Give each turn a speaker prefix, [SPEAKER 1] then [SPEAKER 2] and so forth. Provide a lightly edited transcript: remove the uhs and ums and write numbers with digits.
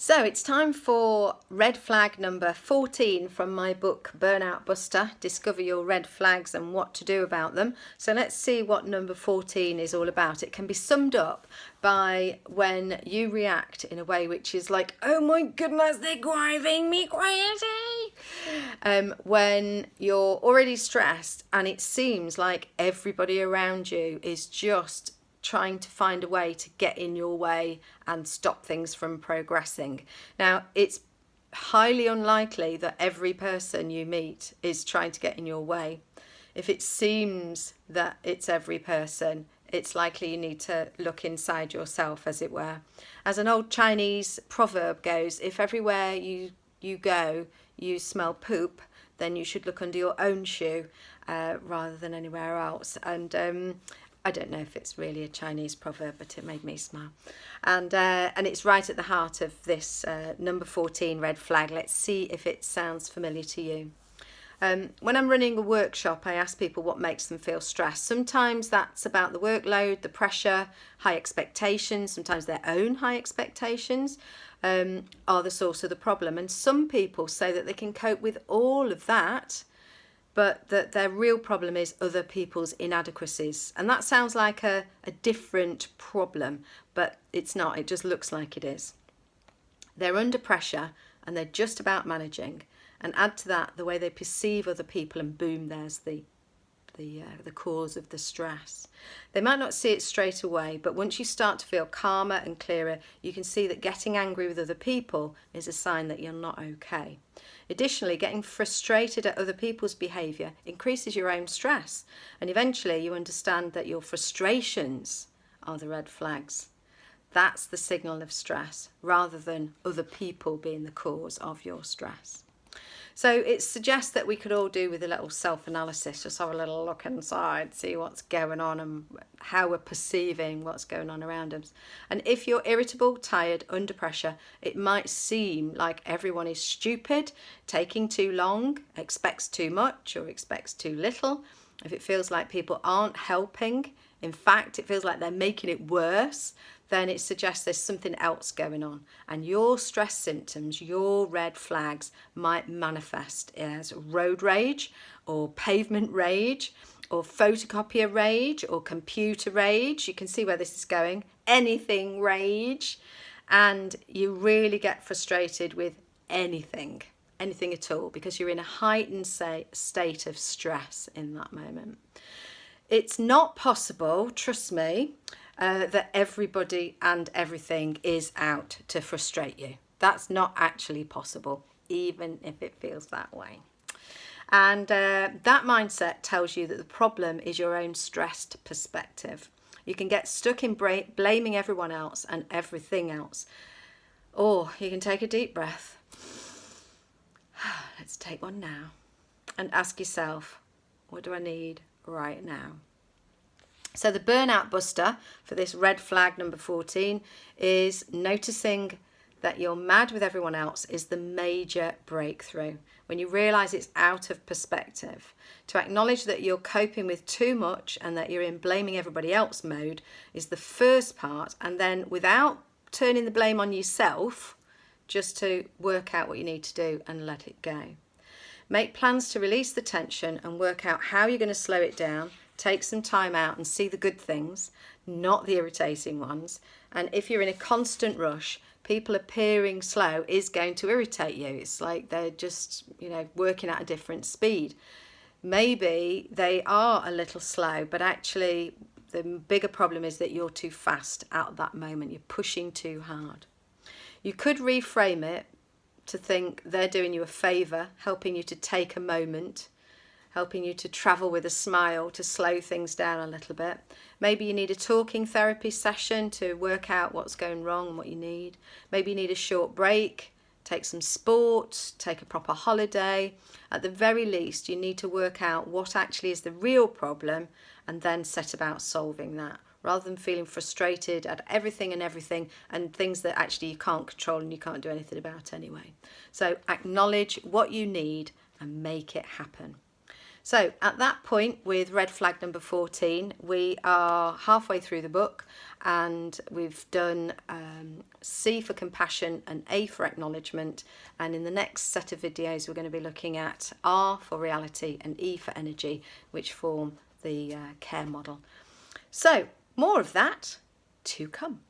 [SPEAKER 1] So it's time for red flag number 14 from my book Burnout Buster, Discover Your Red Flags and What to Do About Them. So let's see what number 14 is all about. It can be summed up by when you react in a way which is like, oh my goodness, they're driving me crazy. When you're already stressed and it seems like everybody around you is just trying to find a way to get in your way and stop things from progressing. Now, it's highly unlikely that every person you meet is trying to get in your way. If it seems that it's every person, it's likely you need to look inside yourself, as it were. As an old Chinese proverb goes, if everywhere you go you smell poop, then you should look under your own shoe rather than anywhere else. And I don't know if it's really a Chinese proverb, but it made me smile. And it's right at the heart of this number 14 red flag. Let's see if it sounds familiar to you. When I'm running a workshop, I ask people what makes them feel stressed. Sometimes that's about the workload, the pressure, high expectations. Sometimes their own high expectations are the source of the problem. And some people say that they can cope with all of that, but that their real problem is other people's inadequacies. And that sounds like a different problem, but it's not. It just looks like it is. They're under pressure and they're just about managing. And add to that the way they perceive other people, and boom, there's the cause of the stress. They might not see it straight away, but once you start to feel calmer and clearer, you can see that getting angry with other people is a sign that you're not okay. Additionally, getting frustrated at other people's behaviour increases your own stress, and eventually you understand that your frustrations are the red flags. That's the signal of stress, rather than other people being the cause of your stress. So it suggests that we could all do with a little self-analysis, just have a little look inside, see what's going on and how we're perceiving what's going on around us. And if you're irritable, tired, under pressure, it might seem like everyone is stupid, taking too long, expects too much or expects too little. If it feels like people aren't helping, in fact, it feels like they're making it worse, then it suggests there's something else going on. And your stress symptoms, your red flags, might manifest as road rage or pavement rage or photocopier rage or computer rage. You can see where this is going. Anything rage. And you really get frustrated with anything at all, because you're in a heightened state of stress in that moment. It's not possible, trust me, that everybody and everything is out to frustrate you. That's not actually possible, even if it feels that way. And that mindset tells you that the problem is your own stressed perspective. You can get stuck in blaming everyone else and everything else. Or you can take a deep breath. Let's take one now. And ask yourself, what do I need right now? So the burnout buster for this red flag number 14 is noticing that you're mad with everyone else is the major breakthrough. When you realise it's out of perspective. To acknowledge that you're coping with too much and that you're in blaming everybody else mode is the first part. And then without turning the blame on yourself, just to work out what you need to do and let it go. Make plans to release the tension and work out how you're going to slow it down. Take some time out and see the good things, not the irritating ones. And if you're in a constant rush, people appearing slow is going to irritate you. It's like they're just, working at a different speed. Maybe they are a little slow, but actually the bigger problem is that you're too fast at that moment. You're pushing too hard. You could reframe it to think they're doing you a favour, helping you to take a moment, helping you to travel with a smile, to slow things down a little bit. Maybe you need a talking therapy session to work out what's going wrong and what you need. Maybe you need a short break, take some sport, take a proper holiday. At the very least, you need to work out what actually is the real problem and then set about solving that, rather than feeling frustrated at everything and things that actually you can't control and you can't do anything about anyway. So acknowledge what you need and make it happen. So at that point, with red flag number 14, we are halfway through the book, and we've done C for compassion and A for acknowledgement. And in the next set of videos, we're going to be looking at R for reality and E for energy, which form the care model. So more of that to come.